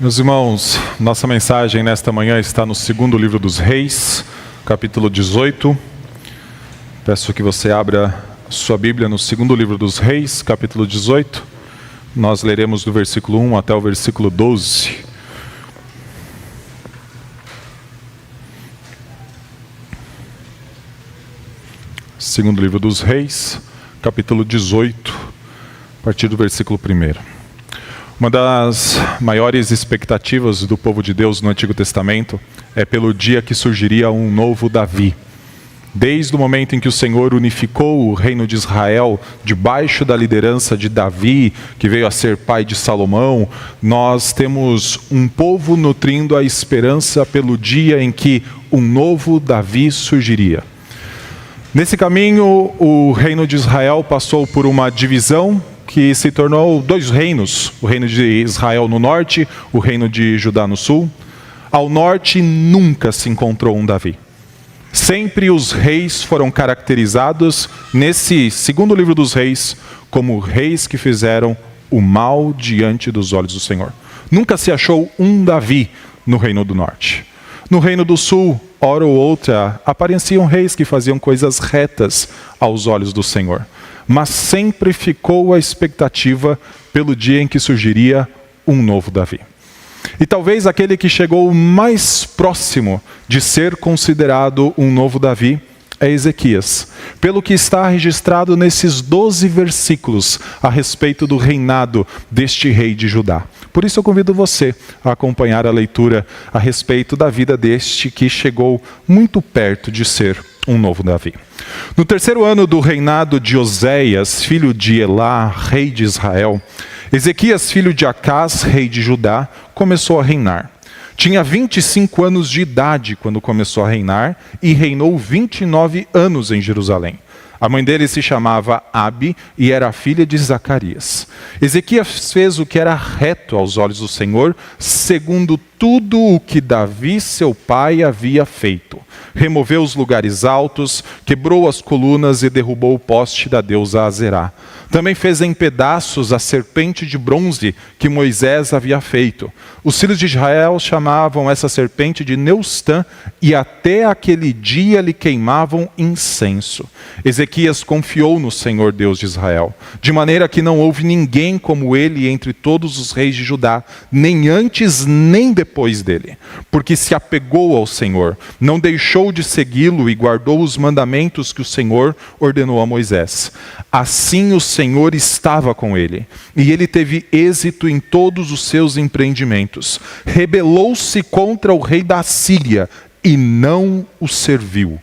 Meus irmãos, nossa mensagem nesta manhã está no segundo livro dos Reis, capítulo 18. Peço que você abra sua Bíblia no segundo livro dos Reis, capítulo 18. Nós leremos do versículo 1 até o versículo 12. Segundo livro dos Reis, capítulo 18, a partir do versículo 1. Uma das maiores expectativas do povo de Deus no Antigo Testamento é pelo dia que surgiria um novo Davi. Desde o momento em que o Senhor unificou o reino de Israel debaixo da liderança de Davi, que veio a ser pai de Salomão, nós temos um povo nutrindo a esperança pelo dia em que um novo Davi surgiria. Nesse caminho, o reino de Israel passou por uma divisão que se tornou dois reinos, o reino de Israel no norte, o reino de Judá no sul. Ao norte nunca se encontrou um Davi. Sempre os reis foram caracterizados, nesse segundo livro dos reis, como reis que fizeram o mal diante dos olhos do Senhor. Nunca se achou um Davi no reino do norte. No reino do sul, hora ou outra, apareciam reis que faziam coisas retas aos olhos do Senhor. Mas sempre ficou a expectativa pelo dia em que surgiria um novo Davi. E talvez aquele que chegou mais próximo de ser considerado um novo Davi é Ezequias, pelo que está registrado nesses 12 versículos a respeito do reinado deste rei de Judá. Por isso eu convido você a acompanhar a leitura a respeito da vida deste que chegou muito perto de ser um novo Davi. No terceiro ano do reinado de Oséias, filho de Elá, rei de Israel, Ezequias, filho de Acás, rei de Judá, começou a reinar. Tinha 25 anos de idade quando começou a reinar e reinou 29 anos em Jerusalém. A mãe dele se chamava Abi e era filha de Zacarias. Ezequias fez o que era reto aos olhos do Senhor, segundo tudo o que Davi, seu pai, havia feito. Removeu os lugares altos, quebrou as colunas e derrubou o poste da deusa Azerá. Também fez em pedaços a serpente de bronze que Moisés havia feito. Os filhos de Israel chamavam essa serpente de Neustã e até aquele dia lhe queimavam incenso. Ezequias confiou no Senhor Deus de Israel, de maneira que não houve ninguém como ele entre todos os reis de Judá, nem antes nem depois dele, porque se apegou ao Senhor, não deixou de segui-lo e guardou os mandamentos que o Senhor ordenou a Moisés. Assim o Senhor estava com ele, e ele teve êxito em todos os seus empreendimentos. Rebelou-se contra o rei da Síria e não o serviu.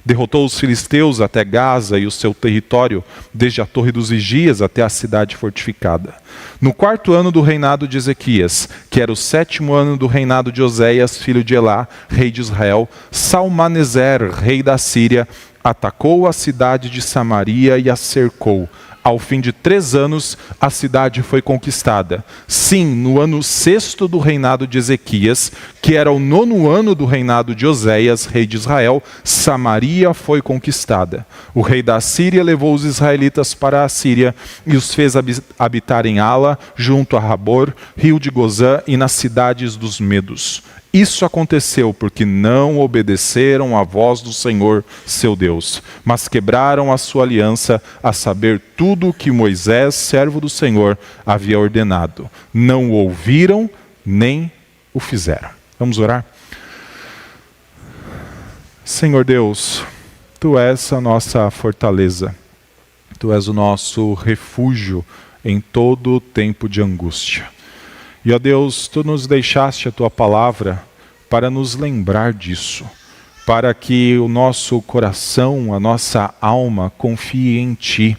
Derrotou os filisteus até Gaza e o seu território, desde a Torre dos Vigias até a cidade fortificada. No quarto ano do reinado de Ezequias, que era o 7º ano do reinado de Oséias, filho de Elá, rei de Israel, Salmaneser, rei da Síria, atacou a cidade de Samaria e a cercou. Ao fim de 3 anos, a cidade foi conquistada. Sim, no ano 6º do reinado de Ezequias, que era o 9º ano do reinado de Oséias, rei de Israel, Samaria foi conquistada. O rei da Síria levou os israelitas para a Síria e os fez habitar em Ala, junto a Rabor, rio de Gozã e nas cidades dos Medos. Isso aconteceu porque não obedeceram à voz do Senhor, seu Deus, mas quebraram a sua aliança, a saber, tudo o que Moisés, servo do Senhor, havia ordenado. Não o ouviram, nem o fizeram. Vamos orar? Senhor Deus, Tu és a nossa fortaleza, Tu és o nosso refúgio em todo tempo de angústia. E, ó Deus, Tu nos deixaste a Tua palavra para nos lembrar disso, para que o nosso coração, a nossa alma confie em Ti.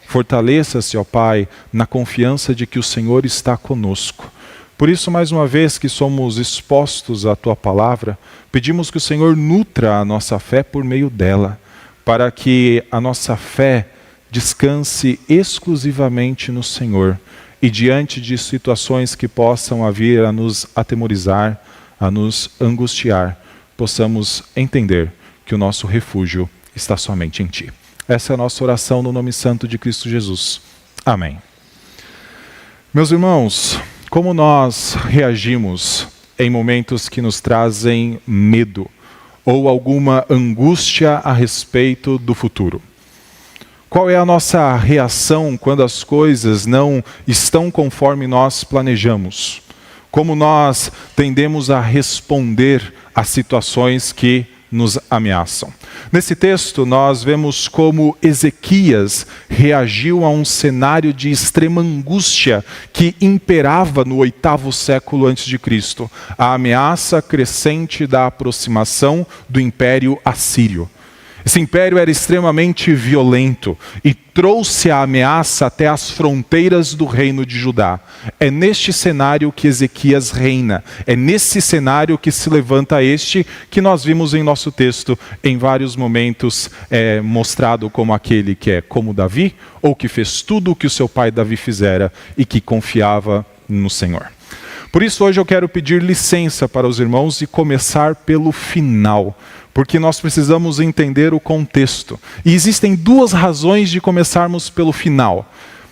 Fortaleça-se, ó Pai, na confiança de que o Senhor está conosco. Por isso, mais uma vez que somos expostos à Tua palavra, pedimos que o Senhor nutra a nossa fé por meio dela, para que a nossa fé descanse exclusivamente no Senhor. E diante de situações que possam vir a nos atemorizar, a nos angustiar, possamos entender que o nosso refúgio está somente em Ti. Essa é a nossa oração no nome santo de Cristo Jesus. Amém. Meus irmãos, como nós reagimos em momentos que nos trazem medo ou alguma angústia a respeito do futuro? Qual é a nossa reação quando as coisas não estão conforme nós planejamos? Como nós tendemos a responder a situações que nos ameaçam? Nesse texto, nós vemos como Ezequias reagiu a um cenário de extrema angústia que imperava no 8º século a.C., a ameaça crescente da aproximação do Império Assírio. Esse império era extremamente violento e trouxe a ameaça até as fronteiras do reino de Judá. É neste cenário que Ezequias reina. É nesse cenário que se levanta este que nós vimos em nosso texto em vários momentos mostrado como aquele que é como Davi, ou que fez tudo o que o seu pai Davi fizera e que confiava no Senhor. Por isso hoje eu quero pedir licença para os irmãos e começar pelo final, porque nós precisamos entender o contexto. E existem 2 razões de começarmos pelo final.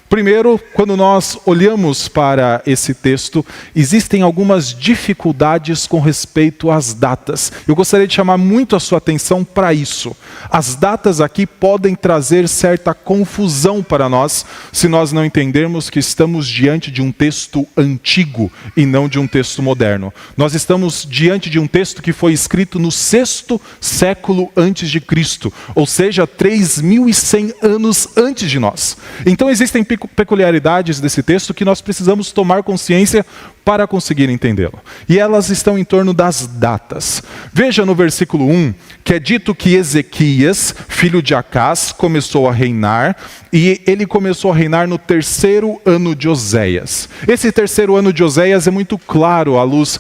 Primeiro, quando nós olhamos para esse texto, existem algumas dificuldades com respeito às datas. Eu gostaria de chamar muito a sua atenção para isso. As datas aqui podem trazer certa confusão para nós, se nós não entendermos que estamos diante de um texto antigo e não de um texto moderno. Nós estamos diante de um texto que foi escrito no 6º século antes de Cristo, ou seja, 3.100 anos antes de nós. Então existem peculiaridades desse texto que nós precisamos tomar consciência para conseguir entendê-lo. E elas estão em torno das datas. Veja no versículo 1, que é dito que Ezequias, filho de Acás, começou a reinar, e ele começou a reinar no 3º ano de Oséias. Esse 3º ano de Oséias é muito claro à luz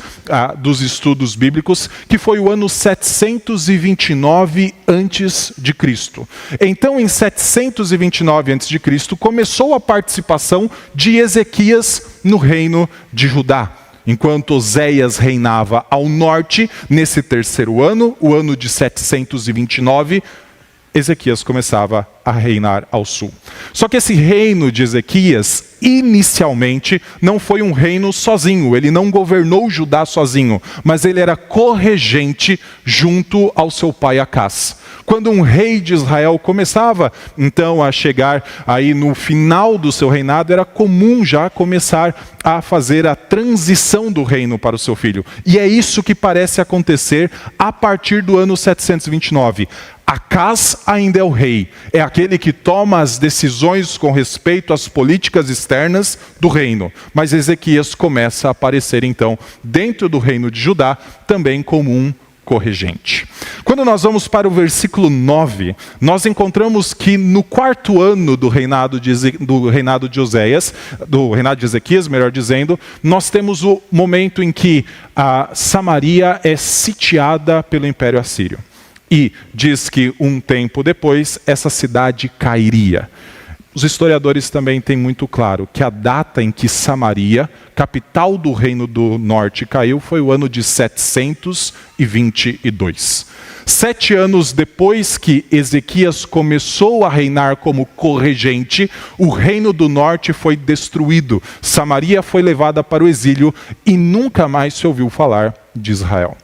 dos estudos bíblicos, que foi o ano 729 antes de Cristo. Então, em 729 antes de Cristo, começou a participação de Ezequias no reino de Judá. Enquanto Oséias reinava ao norte, nesse 3º ano, o ano de 729, Ezequias começava a reinar ao sul. Só que esse reino de Ezequias, inicialmente, não foi um reino sozinho. Ele não governou Judá sozinho, mas ele era corregente junto ao seu pai Acás. Quando um rei de Israel começava, então, a chegar aí no final do seu reinado, era comum já começar a fazer a transição do reino para o seu filho. E é isso que parece acontecer a partir do ano 729. Acás ainda é o rei, é aquele que toma as decisões com respeito às políticas externas do reino. Mas Ezequias começa a aparecer então dentro do reino de Judá também como um corregente. Quando nós vamos para o versículo 9, nós encontramos que no 4º ano do reinado de Ezequias, melhor dizendo, nós temos o momento em que a Samaria é sitiada pelo Império Assírio. E diz que um tempo depois essa cidade cairia. Os historiadores também têm muito claro que a data em que Samaria, capital do reino do norte, caiu foi o ano de 722. 7 anos depois que Ezequias começou a reinar como corregente, o reino do norte foi destruído. Samaria foi levada para o exílio e nunca mais se ouviu falar de Israel.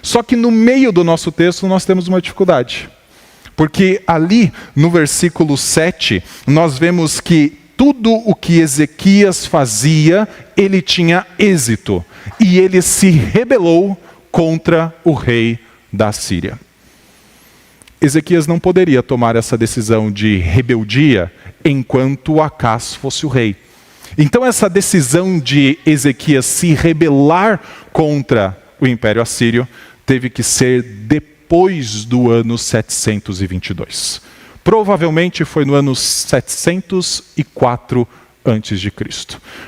Só que no meio do nosso texto nós temos uma dificuldade. Porque ali no versículo 7, nós vemos que tudo o que Ezequias fazia, ele tinha êxito. E ele se rebelou contra o rei da Síria. Ezequias não poderia tomar essa decisão de rebeldia enquanto Acás fosse o rei. Então essa decisão de Ezequias se rebelar contra o Império Assírio teve que ser depois do ano 722. Provavelmente foi no ano 704 a.C.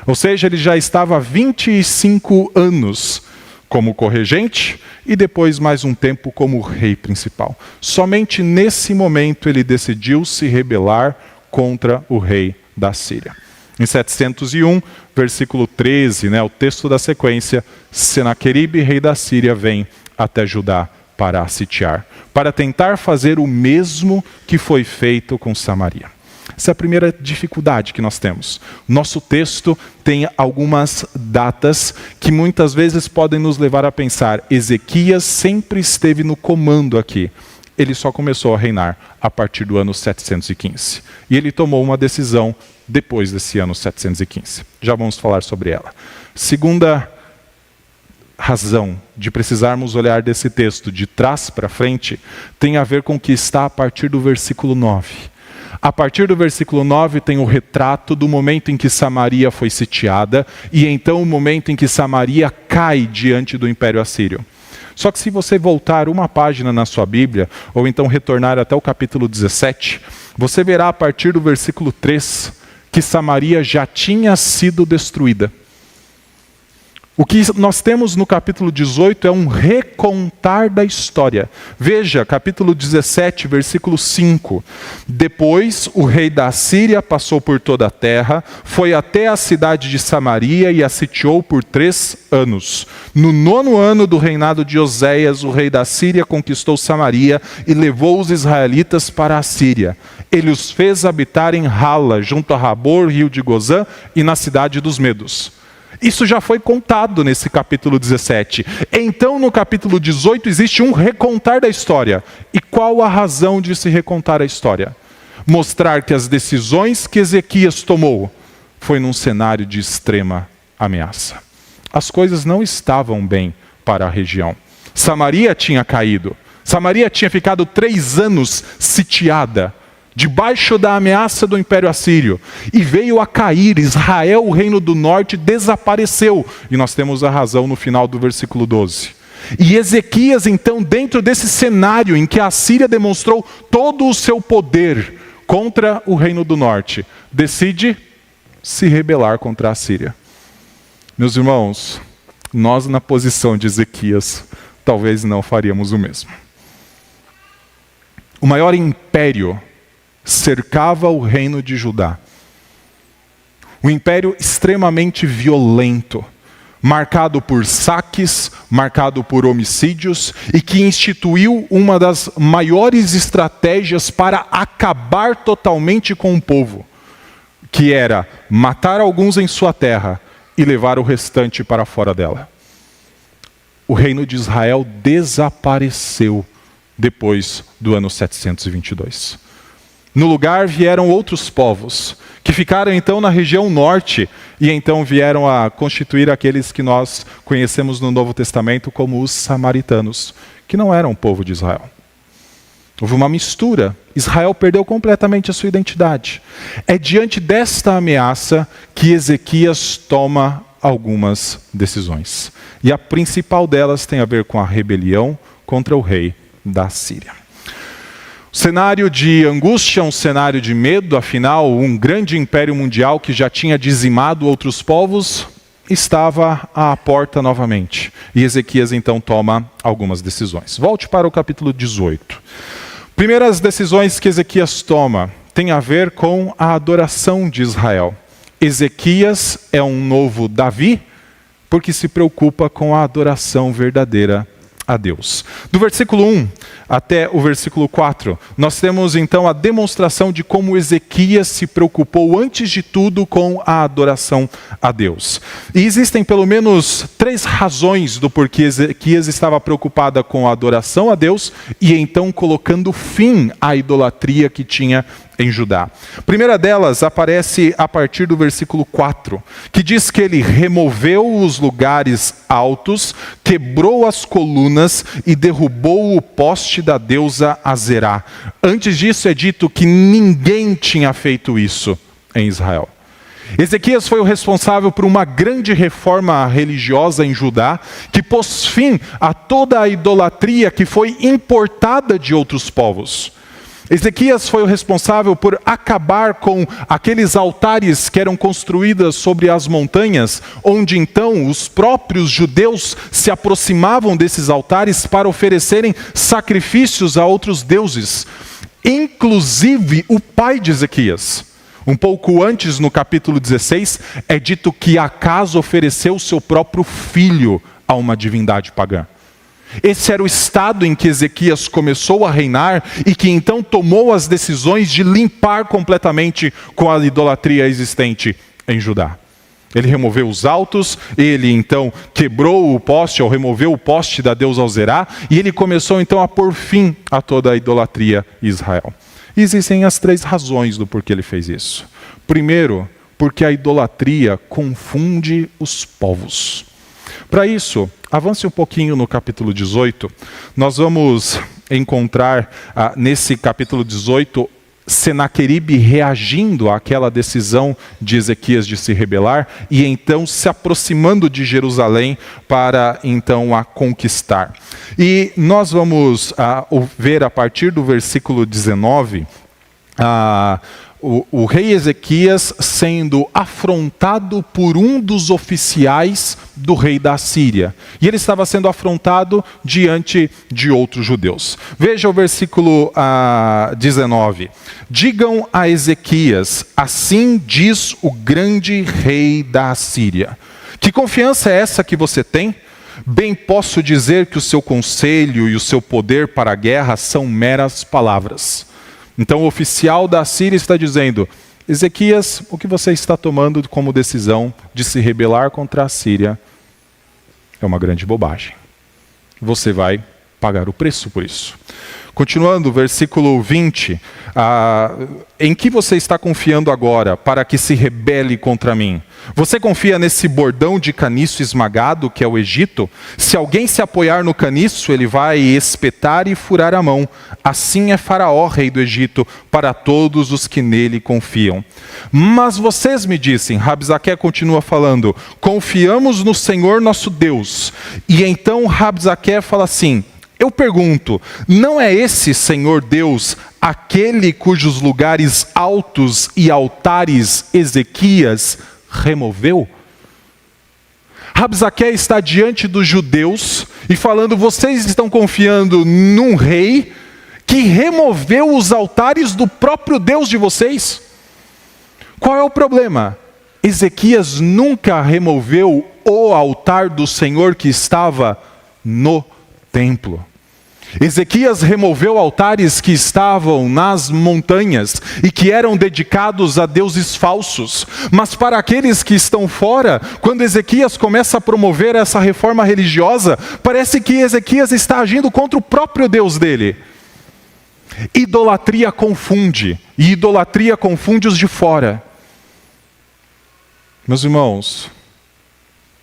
Ou seja, ele já estava há 25 anos como corregente e depois mais um tempo como rei principal. Somente nesse momento ele decidiu se rebelar contra o rei da Síria. Em 701, versículo 13, o texto da sequência, Senaqueribe, rei da Síria, vem até Judá para a sitiar, para tentar fazer o mesmo que foi feito com Samaria. Essa é a primeira dificuldade que nós temos. Nosso texto tem algumas datas que muitas vezes podem nos levar a pensar: Ezequias sempre esteve no comando aqui. Ele só começou a reinar a partir do ano 715. E ele tomou uma decisão depois desse ano 715. Já vamos falar sobre ela. Segunda razão de precisarmos olhar desse texto de trás para frente tem a ver com o que está a partir do versículo 9. A partir do versículo 9 tem o retrato do momento em que Samaria foi sitiada e então o momento em que Samaria cai diante do Império Assírio. Só que se você voltar uma página na sua Bíblia, ou então retornar até o capítulo 17, você verá a partir do versículo 3 que Samaria já tinha sido destruída. O que nós temos no capítulo 18 é um recontar da história. Veja, capítulo 17, versículo 5. Depois o rei da Síria passou por toda a terra, foi até a cidade de Samaria e a sitiou por 3 anos. No 9º ano do reinado de Oséias, o rei da Síria conquistou Samaria e levou os israelitas para a Síria. Ele os fez habitar em Hala, junto a Rabor, rio de Gozã, e na cidade dos Medos. Isso já foi contado nesse capítulo 17. Então, no capítulo 18, existe um recontar da história. E qual a razão de se recontar a história? Mostrar que as decisões que Ezequias tomou foi num cenário de extrema ameaça. As coisas não estavam bem para a região. Samaria tinha caído. Samaria tinha ficado 3 anos sitiada, debaixo da ameaça do Império Assírio, e veio a cair. Israel, o reino do norte, desapareceu. E nós temos a razão no final do versículo 12. E Ezequias, então, dentro desse cenário em que a Síria demonstrou todo o seu poder contra o reino do norte, decide se rebelar contra a Síria. Meus irmãos, nós na posição de Ezequias, talvez não faríamos o mesmo. O maior império cercava o reino de Judá. Um império extremamente violento, marcado por saques, marcado por homicídios, e que instituiu uma das maiores estratégias para acabar totalmente com o povo, que era matar alguns em sua terra e levar o restante para fora dela. O reino de Israel desapareceu depois do ano 722. No lugar vieram outros povos, que ficaram então na região norte, e então vieram a constituir aqueles que nós conhecemos no Novo Testamento como os samaritanos, que não eram o povo de Israel. Houve uma mistura. Israel perdeu completamente a sua identidade. É diante desta ameaça que Ezequias toma algumas decisões. E a principal delas tem a ver com a rebelião contra o rei da Síria. Cenário de angústia, um cenário de medo, afinal, um grande império mundial que já tinha dizimado outros povos, estava à porta novamente. E Ezequias então toma algumas decisões. Volte para o capítulo 18. Primeiras decisões que Ezequias toma têm a ver com a adoração de Israel. Ezequias é um novo Davi, porque se preocupa com a adoração verdadeira a Deus. Do versículo 1 até o versículo 4, nós temos então a demonstração de como Ezequias se preocupou antes de tudo com a adoração a Deus. E existem pelo menos 3 razões do porquê Ezequias estava preocupada com a adoração a Deus e então colocando fim à idolatria que tinha em Judá. A primeira delas aparece a partir do versículo 4, que diz que ele removeu os lugares altos, quebrou as colunas e derrubou o poste da deusa Azerá. Antes disso é dito que ninguém tinha feito isso em Israel. Ezequias foi o responsável por uma grande reforma religiosa em Judá, que pôs fim a toda a idolatria que foi importada de outros povos. Ezequias foi o responsável por acabar com aqueles altares que eram construídos sobre as montanhas, onde então os próprios judeus se aproximavam desses altares para oferecerem sacrifícios a outros deuses. Inclusive o pai de Ezequias. Um pouco antes, no capítulo 16, é dito que Acaz ofereceu seu próprio filho a uma divindade pagã. Esse era o estado em que Ezequias começou a reinar e que então tomou as decisões de limpar completamente com a idolatria existente em Judá. Ele removeu os altos, ele então quebrou o poste, ou removeu o poste da deusa Azerá, e ele começou então a pôr fim a toda a idolatria em Israel. E existem as 3 razões do porquê ele fez isso. Primeiro, porque a idolatria confunde os povos. Para isso, avance um pouquinho no capítulo 18. Nós vamos encontrar nesse capítulo 18 Senaqueribe reagindo àquela decisão de Ezequias de se rebelar e então se aproximando de Jerusalém para então a conquistar. E nós vamos ver a partir do versículo 19 o rei Ezequias sendo afrontado por um dos oficiais do rei da Assíria. E ele estava sendo afrontado diante de outros judeus. Veja o versículo 19. Digam a Ezequias, assim diz o grande rei da Assíria. Que confiança é essa que você tem? Bem posso dizer que o seu conselho e o seu poder para a guerra são meras palavras. Então o oficial da Assíria está dizendo, Ezequias, o que você está tomando como decisão de se rebelar contra a Assíria é uma grande bobagem. Você vai pagar o preço por isso. Continuando, versículo 20. Em que você está confiando agora para que se rebele contra mim? Você confia nesse bordão de caniço esmagado que é o Egito? Se alguém se apoiar no caniço, ele vai espetar e furar a mão. Assim é Faraó, rei do Egito, para todos os que nele confiam. Mas vocês me dizem, Rabsaque continua falando, confiamos no Senhor nosso Deus. E então Rabsaque fala assim, eu pergunto, não é esse Senhor Deus aquele cujos lugares altos e altares Ezequias removeu? Rabsaque está diante dos judeus e falando, vocês estão confiando num rei que removeu os altares do próprio Deus de vocês? Qual é o problema? Ezequias nunca removeu o altar do Senhor que estava no templo. Ezequias removeu altares que estavam nas montanhas e que eram dedicados a deuses falsos. Mas para aqueles que estão fora, quando Ezequias começa a promover essa reforma religiosa, parece que Ezequias está agindo contra o próprio Deus dele. Idolatria confunde, e idolatria confunde os de fora. Meus irmãos,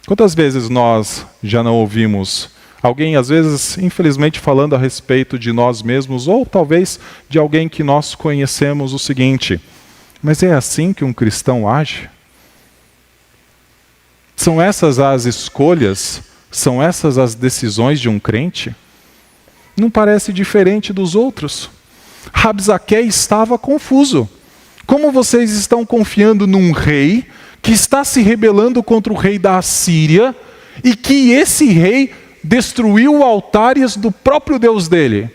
quantas vezes nós já não ouvimos alguém, às vezes, infelizmente, falando a respeito de nós mesmos, ou talvez de alguém que nós conhecemos, o seguinte, mas é assim que um cristão age? São essas as escolhas? São essas as decisões de um crente? Não parece diferente dos outros. Rabsaque estava confuso. Como vocês estão confiando num rei que está se rebelando contra o rei da Assíria e que esse rei destruiu altares do próprio Deus dele?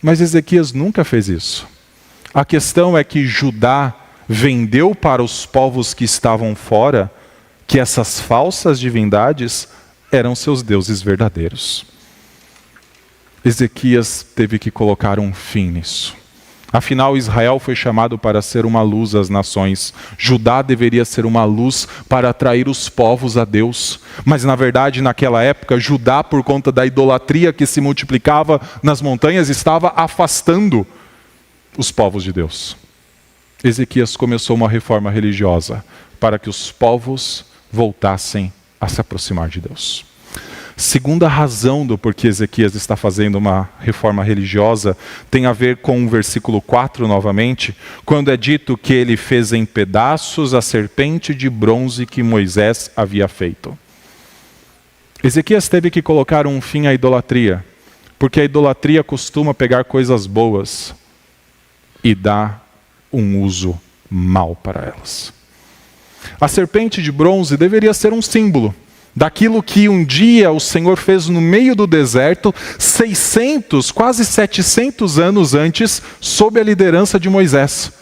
Mas Ezequias nunca fez isso. A questão é que Judá vendeu para os povos que estavam fora que essas falsas divindades eram seus deuses verdadeiros. Ezequias teve que colocar um fim nisso. Afinal, Israel foi chamado para ser uma luz às nações. Judá deveria ser uma luz para atrair os povos a Deus. Mas, na verdade, naquela época, Judá, por conta da idolatria que se multiplicava nas montanhas, estava afastando os povos de Deus. Ezequias começou uma reforma religiosa para que os povos voltassem a se aproximar de Deus. Segunda razão do porquê Ezequias está fazendo uma reforma religiosa tem a ver com o versículo 4 novamente, quando é dito que ele fez em pedaços a serpente de bronze que Moisés havia feito. Ezequias teve que colocar um fim à idolatria, porque a idolatria costuma pegar coisas boas e dar um uso mau para elas. A serpente de bronze deveria ser um símbolo daquilo que um dia o Senhor fez no meio do deserto, 600, quase 700 anos antes, sob a liderança de Moisés.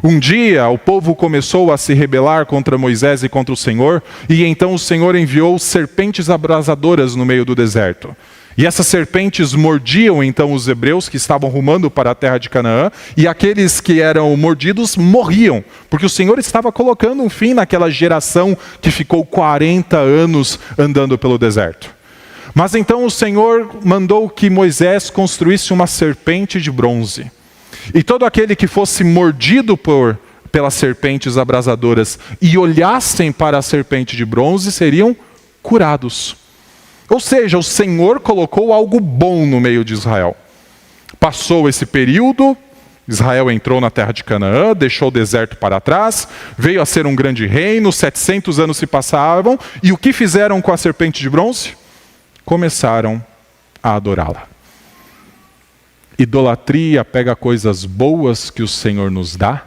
Um dia o povo começou a se rebelar contra Moisés e contra o Senhor, e então o Senhor enviou serpentes abrasadoras no meio do deserto. E essas serpentes mordiam então os hebreus que estavam rumando para a terra de Canaã, e aqueles que eram mordidos morriam, porque o Senhor estava colocando um fim naquela geração que ficou 40 anos andando pelo deserto. Mas então o Senhor mandou que Moisés construísse uma serpente de bronze. E todo aquele que fosse mordido pelas serpentes abrasadoras e olhassem para a serpente de bronze seriam curados. Ou seja, o Senhor colocou algo bom no meio de Israel. Passou esse período, Israel entrou na terra de Canaã, deixou o deserto para trás, veio a ser um grande reino, 700 anos se passavam, e o que fizeram com a serpente de bronze? Começaram a adorá-la. Idolatria pega coisas boas que o Senhor nos dá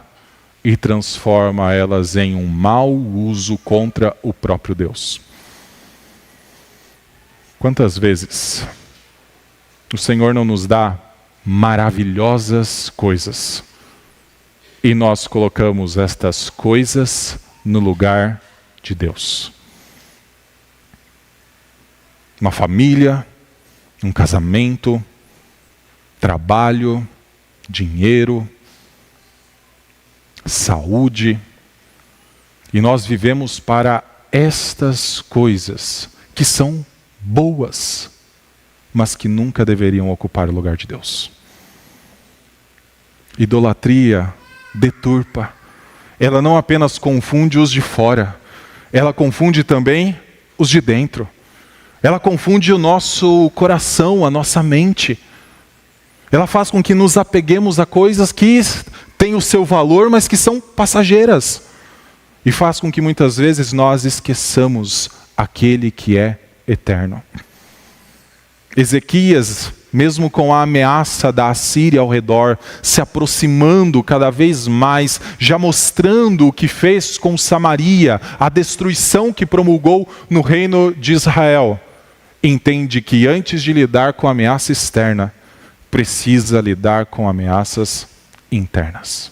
e transforma elas em um mau uso contra o próprio Deus. Quantas vezes o Senhor não nos dá maravilhosas coisas e nós colocamos estas coisas no lugar de Deus? Uma família, um casamento, trabalho, dinheiro, saúde. E nós vivemos para estas coisas que são boas, mas que nunca deveriam ocupar o lugar de Deus. Idolatria deturpa. Ela não apenas confunde os de fora, ela confunde também os de dentro. Ela confunde o nosso coração, a nossa mente. Ela faz com que nos apeguemos a coisas que têm o seu valor, mas que são passageiras. E faz com que muitas vezes nós esqueçamos aquele que é eterno. Ezequias, mesmo com a ameaça da Assíria ao redor, se aproximando cada vez mais, já mostrando o que fez com Samaria, a destruição que promulgou no reino de Israel, entende que antes de lidar com a ameaça externa, precisa lidar com ameaças internas.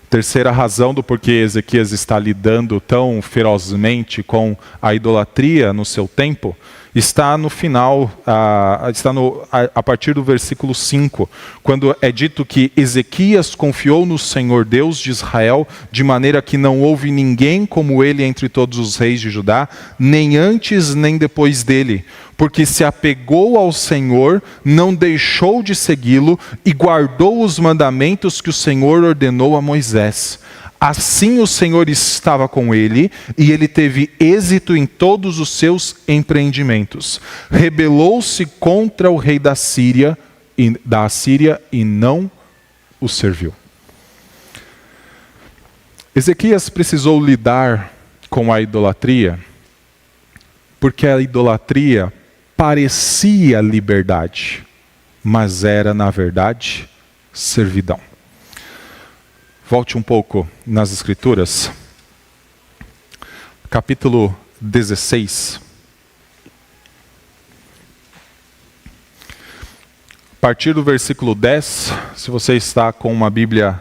Terceira razão do porquê Ezequias está lidando tão ferozmente com a idolatria no seu tempo, está no final, a partir do versículo 5, quando é dito que Ezequias confiou no Senhor Deus de Israel, de maneira que não houve ninguém como ele entre todos os reis de Judá, nem antes nem depois dele, porque se apegou ao Senhor, não deixou de segui-lo e guardou os mandamentos que o Senhor ordenou a Moisés. Assim o Senhor estava com ele, e ele teve êxito em todos os seus empreendimentos. Rebelou-se contra o rei da Assíria e não o serviu. Ezequias precisou lidar com a idolatria, porque a idolatria parecia liberdade, mas era, na verdade, servidão. Volte um pouco nas Escrituras, capítulo 16. A partir do versículo 10, se você está com uma Bíblia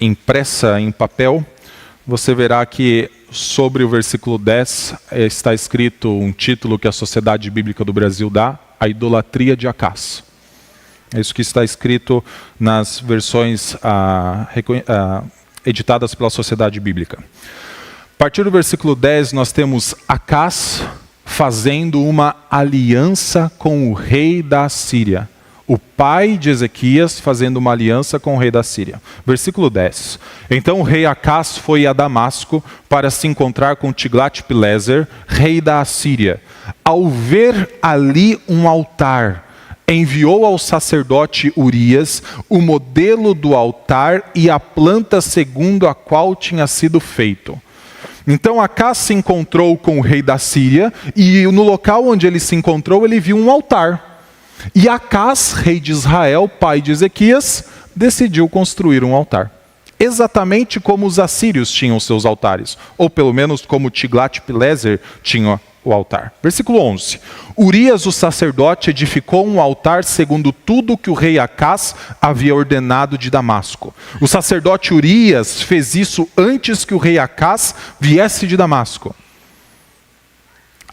impressa em papel, você verá que sobre o versículo 10 está escrito um título que a Sociedade Bíblica do Brasil dá: a idolatria de Acás. É isso que está escrito nas versões editadas pela Sociedade Bíblica. A partir do versículo 10, nós temos Acás fazendo uma aliança com o rei da Assíria. O pai de Ezequias fazendo uma aliança com o rei da Síria. Versículo 10. Então o rei Acás foi a Damasco para se encontrar com Tiglat-Pileser, rei da Assíria. Ao ver ali um altar, enviou ao sacerdote Urias o modelo do altar e a planta segundo a qual tinha sido feito. Então Acás se encontrou com o rei da Síria, e no local onde ele se encontrou, ele viu um altar. E Acás, rei de Israel, pai de Ezequias, decidiu construir um altar. Exatamente como os assírios tinham seus altares, ou pelo menos como Tiglat-Pileser tinha o altar. Versículo 11. Urias, o sacerdote, edificou um altar segundo tudo que o rei Acás havia ordenado de Damasco. O sacerdote Urias fez isso antes que o rei Acás viesse de Damasco.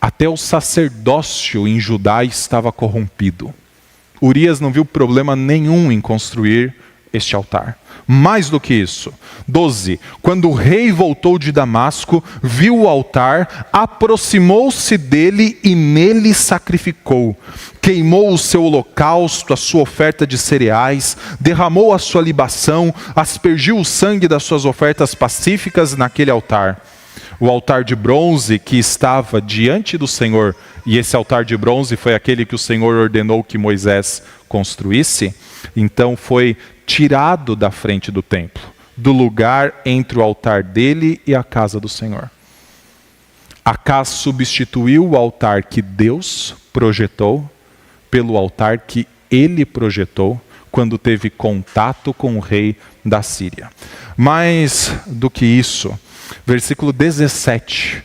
Até o sacerdócio em Judá estava corrompido. Urias não viu problema nenhum em construir este altar. Mais do que isso, 12. Quando o rei voltou de Damasco, viu o altar, aproximou-se dele e nele sacrificou. Queimou o seu holocausto, a sua oferta de cereais, derramou a sua libação, aspergiu o sangue das suas ofertas pacíficas naquele altar. O altar de bronze que estava diante do Senhor, e esse altar de bronze foi aquele que o Senhor ordenou que Moisés construísse, então foi tirado da frente do templo, do lugar entre o altar dele e a casa do Senhor. Acás substituiu o altar que Deus projetou pelo altar que ele projetou quando teve contato com o rei da Síria. Mais do que isso, versículo 17.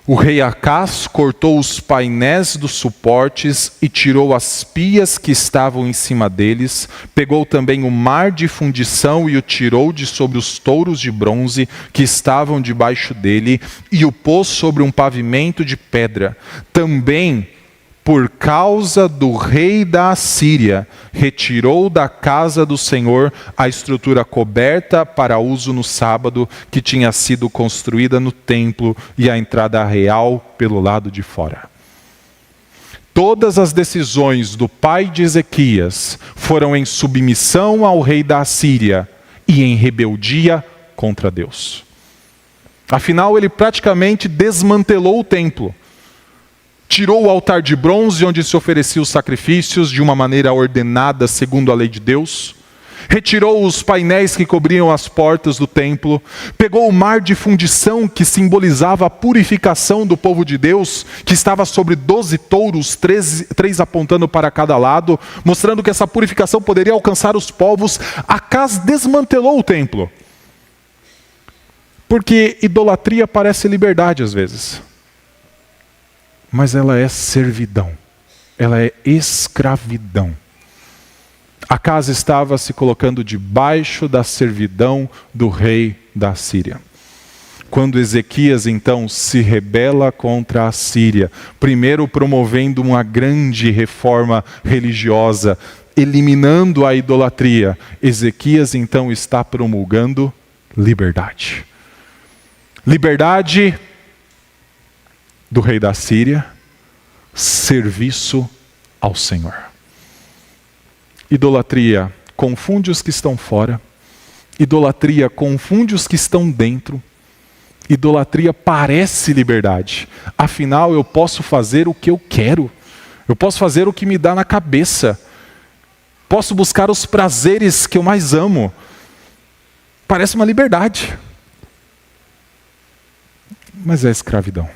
O rei Acás cortou os painéis dos suportes e tirou as pias que estavam em cima deles, pegou também o mar de fundição e o tirou de sobre os touros de bronze que estavam debaixo dele e o pôs sobre um pavimento de pedra. Também, por causa do rei da Assíria, retirou da casa do Senhor a estrutura coberta para uso no sábado, que tinha sido construída no templo, e a entrada real pelo lado de fora. Todas as decisões do pai de Ezequias foram em submissão ao rei da Assíria e em rebeldia contra Deus. Afinal, ele praticamente desmantelou o templo. Tirou o altar de bronze onde se ofereciam os sacrifícios de uma maneira ordenada segundo a lei de Deus. Retirou os painéis que cobriam as portas do templo. Pegou o mar de fundição que simbolizava a purificação do povo de Deus, que estava sobre 12 touros, 3 apontando para cada lado, mostrando que essa purificação poderia alcançar os povos. Acás desmantelou o templo. Porque idolatria parece liberdade às vezes. Mas ela é servidão, ela é escravidão. Acás estava se colocando debaixo da servidão do rei da Síria. Quando Ezequias então se rebela contra a Síria, primeiro promovendo uma grande reforma religiosa, eliminando a idolatria, Ezequias então está promulgando liberdade. Liberdade do rei da Síria, serviço ao Senhor. Idolatria confunde os que estão fora, idolatria confunde os que estão dentro, idolatria parece liberdade. Afinal, eu posso fazer o que eu quero, eu posso fazer o que me dá na cabeça, posso buscar os prazeres que eu mais amo. Parece uma liberdade, mas é escravidão.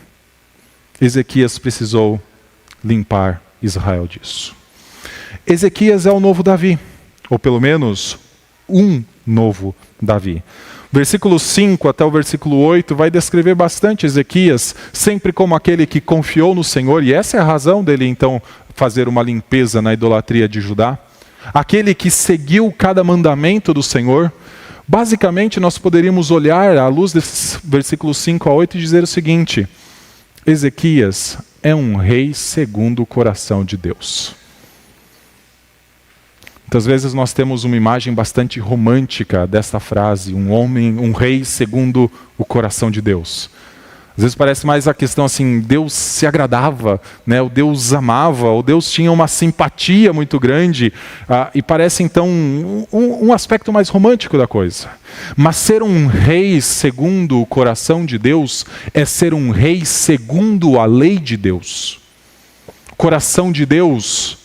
Ezequias precisou limpar Israel disso. Ezequias é o novo Davi, ou pelo menos um novo Davi. Versículo 5 até o versículo 8 vai descrever bastante Ezequias, sempre como aquele que confiou no Senhor, e essa é a razão dele então fazer uma limpeza na idolatria de Judá. Aquele que seguiu cada mandamento do Senhor. Basicamente nós poderíamos olhar à luz desses versículos 5 a 8 e dizer o seguinte: Ezequias é um rei segundo o coração de Deus. Muitas vezes nós temos uma imagem bastante romântica desta frase, um rei segundo o coração de Deus. Às vezes parece mais a questão assim, Deus se agradava, né? O Deus amava, o Deus tinha uma simpatia muito grande, e parece então um aspecto mais romântico da coisa. Mas ser um rei segundo o coração de Deus é ser um rei segundo a lei de Deus. O coração de Deus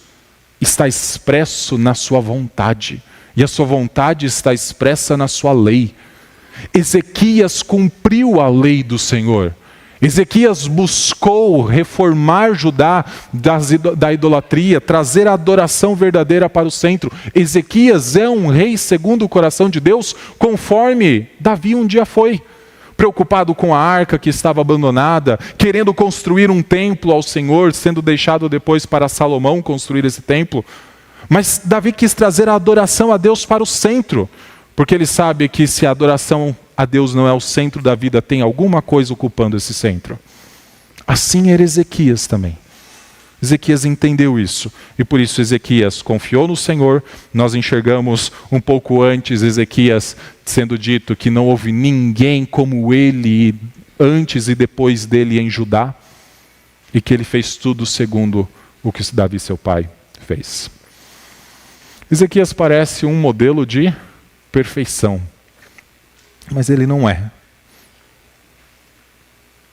está expresso na sua vontade, e a sua vontade está expressa na sua lei. Ezequias cumpriu a lei do Senhor. Ezequias buscou reformar Judá da idolatria, trazer a adoração verdadeira para o centro. Ezequias é um rei segundo o coração de Deus, conforme Davi um dia foi. Preocupado com a arca que estava abandonada, querendo construir um templo ao Senhor, sendo deixado depois para Salomão construir esse templo. Mas Davi quis trazer a adoração a Deus para o centro, porque ele sabe que se a adoração a Deus não é o centro da vida, tem alguma coisa ocupando esse centro. Assim era Ezequias também. Ezequias entendeu isso, e por isso Ezequias confiou no Senhor. Nós enxergamos um pouco antes Ezequias sendo dito que não houve ninguém como ele antes e depois dele em Judá, e que ele fez tudo segundo o que Davi, seu pai, fez. Ezequias parece um modelo de perfeição, mas ele não é.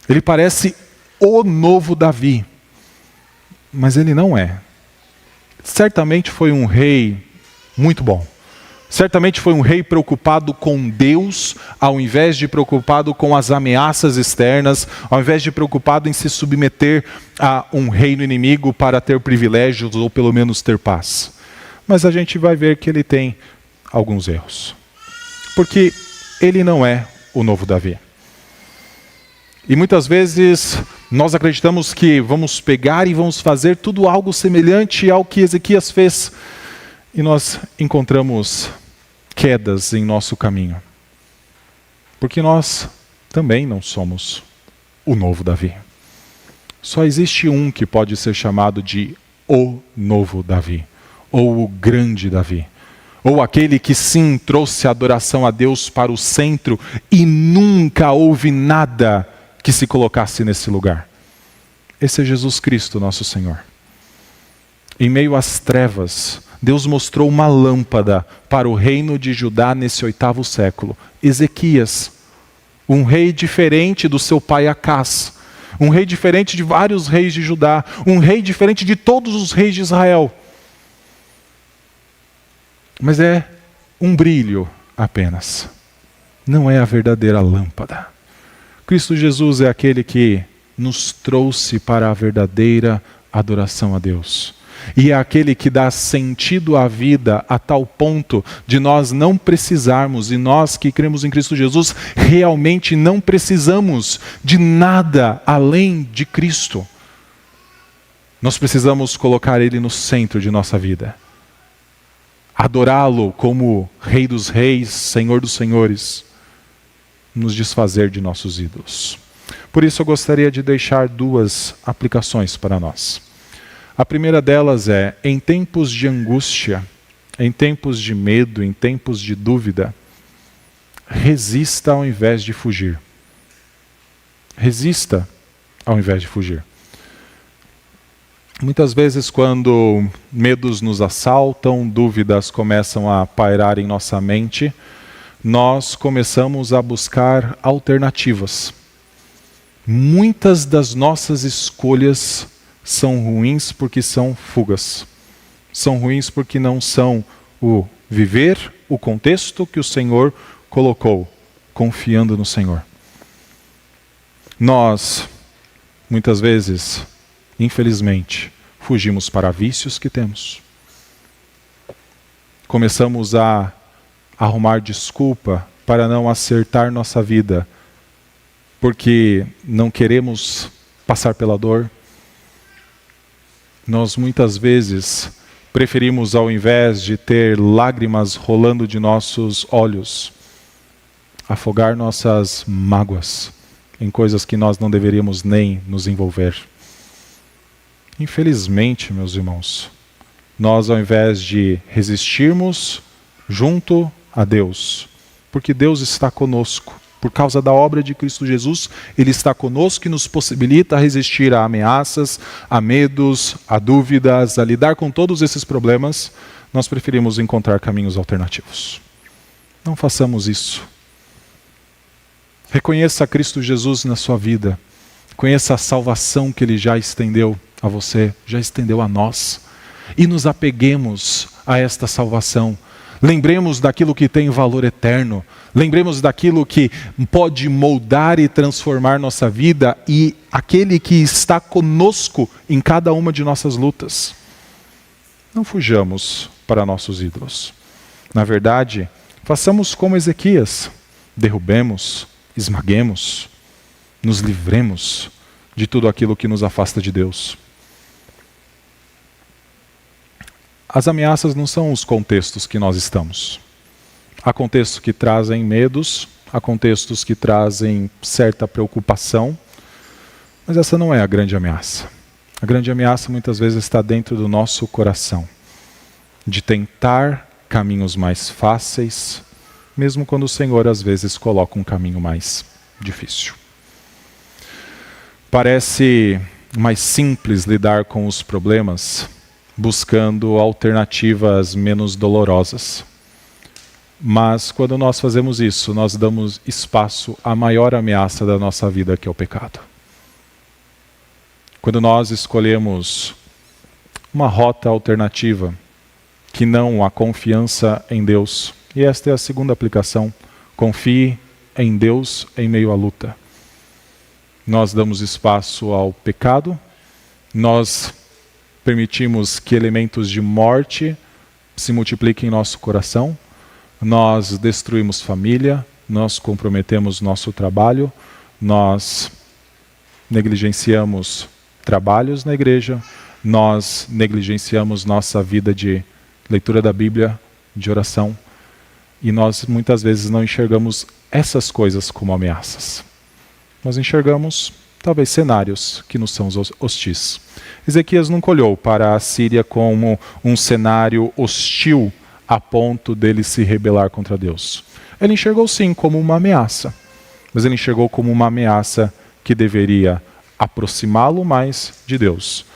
Ele parece o novo Davi, mas ele não é. Certamente foi um rei muito bom. Certamente foi um rei preocupado com Deus, ao invés de preocupado com as ameaças externas, ao invés de preocupado em se submeter a um reino inimigo para ter privilégios ou pelo menos ter paz. Mas a gente vai ver que ele tem alguns erros. Porque ele não é o novo Davi. E muitas vezes nós acreditamos que vamos pegar e vamos fazer tudo algo semelhante ao que Ezequias fez. E nós encontramos quedas em nosso caminho. Porque nós também não somos o novo Davi. Só existe um que pode ser chamado de o novo Davi, ou o grande Davi, ou aquele que sim trouxe a adoração a Deus para o centro e nunca houve nada que se colocasse nesse lugar. Esse é Jesus Cristo, nosso Senhor. Em meio às trevas, Deus mostrou uma lâmpada para o reino de Judá nesse 8º século. Ezequias, um rei diferente do seu pai Acás, um rei diferente de vários reis de Judá, um rei diferente de todos os reis de Israel. Mas é um brilho apenas, não é a verdadeira lâmpada. Cristo Jesus é aquele que nos trouxe para a verdadeira adoração a Deus. E é aquele que dá sentido à vida a tal ponto de nós não precisarmos, e nós que cremos em Cristo Jesus, realmente não precisamos de nada além de Cristo. Nós precisamos colocar Ele no centro de nossa vida. Adorá-lo como Rei dos Reis, Senhor dos Senhores. Nos desfazer de nossos ídolos. Por isso eu gostaria de deixar 2 aplicações para nós. A primeira delas é, em tempos de angústia, em tempos de medo, em tempos de dúvida, resista ao invés de fugir. Resista ao invés de fugir. Muitas vezes quando medos nos assaltam, dúvidas começam a pairar em nossa mente, nós começamos a buscar alternativas. Muitas das nossas escolhas são ruins porque são fugas. São ruins porque não são o viver, o contexto que o Senhor colocou, confiando no Senhor. Nós, muitas vezes, infelizmente, fugimos para vícios que temos. Começamos a arrumar desculpa para não acertar nossa vida, porque não queremos passar pela dor. Nós muitas vezes preferimos, ao invés de ter lágrimas rolando de nossos olhos, afogar nossas mágoas em coisas que nós não deveríamos nem nos envolver. Infelizmente, meus irmãos, nós, ao invés de resistirmos junto a Deus, porque Deus está conosco, por causa da obra de Cristo Jesus, Ele está conosco e nos possibilita resistir a ameaças, a medos, a dúvidas, a lidar com todos esses problemas. Nós preferimos encontrar caminhos alternativos. Não façamos isso. Reconheça Cristo Jesus na sua vida. Conheça a salvação que Ele já estendeu a você, já estendeu a nós. E nos apeguemos a esta salvação. Lembremos daquilo que tem valor eterno. Lembremos daquilo que pode moldar e transformar nossa vida e aquele que está conosco em cada uma de nossas lutas. Não fujamos para nossos ídolos. Na verdade, façamos como Ezequias. Derrubemos, esmaguemos, nos livremos de tudo aquilo que nos afasta de Deus. As ameaças não são os contextos que nós estamos. Há contextos que trazem medos, há contextos que trazem certa preocupação, Mas essa não é a grande ameaça. A grande ameaça muitas vezes está dentro do nosso coração, de tentar caminhos mais fáceis, mesmo quando o Senhor às vezes coloca um caminho mais difícil. Parece mais simples lidar com os problemas buscando alternativas menos dolorosas. Mas quando nós fazemos isso, nós damos espaço à maior ameaça da nossa vida, que é o pecado. Quando nós escolhemos uma rota alternativa, que não a confiança em Deus, e esta é a segunda aplicação, confie em Deus em meio à luta. Nós damos espaço ao pecado, nós permitimos que elementos de morte se multipliquem em nosso coração, nós destruímos família, nós comprometemos nosso trabalho, nós negligenciamos trabalhos na igreja, nós negligenciamos nossa vida de leitura da Bíblia, de oração, e nós muitas vezes não enxergamos essas coisas como ameaças. Nós enxergamos talvez cenários que nos são hostis. Ezequias nunca olhou para a Síria como um cenário hostil a ponto dele se rebelar contra Deus. Ele enxergou sim como uma ameaça, mas ele enxergou como uma ameaça que deveria aproximá-lo mais de Deus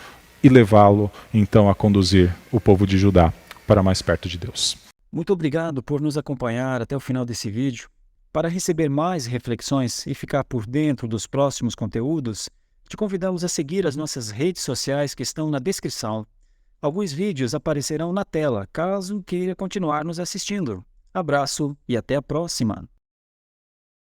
e levá-lo então a conduzir o povo de Judá para mais perto de Deus. Muito obrigado por nos acompanhar até o final desse vídeo. Para receber mais reflexões e ficar por dentro dos próximos conteúdos, te convidamos a seguir as nossas redes sociais que estão na descrição. Alguns vídeos aparecerão na tela, caso queira continuar nos assistindo. Abraço e até a próxima!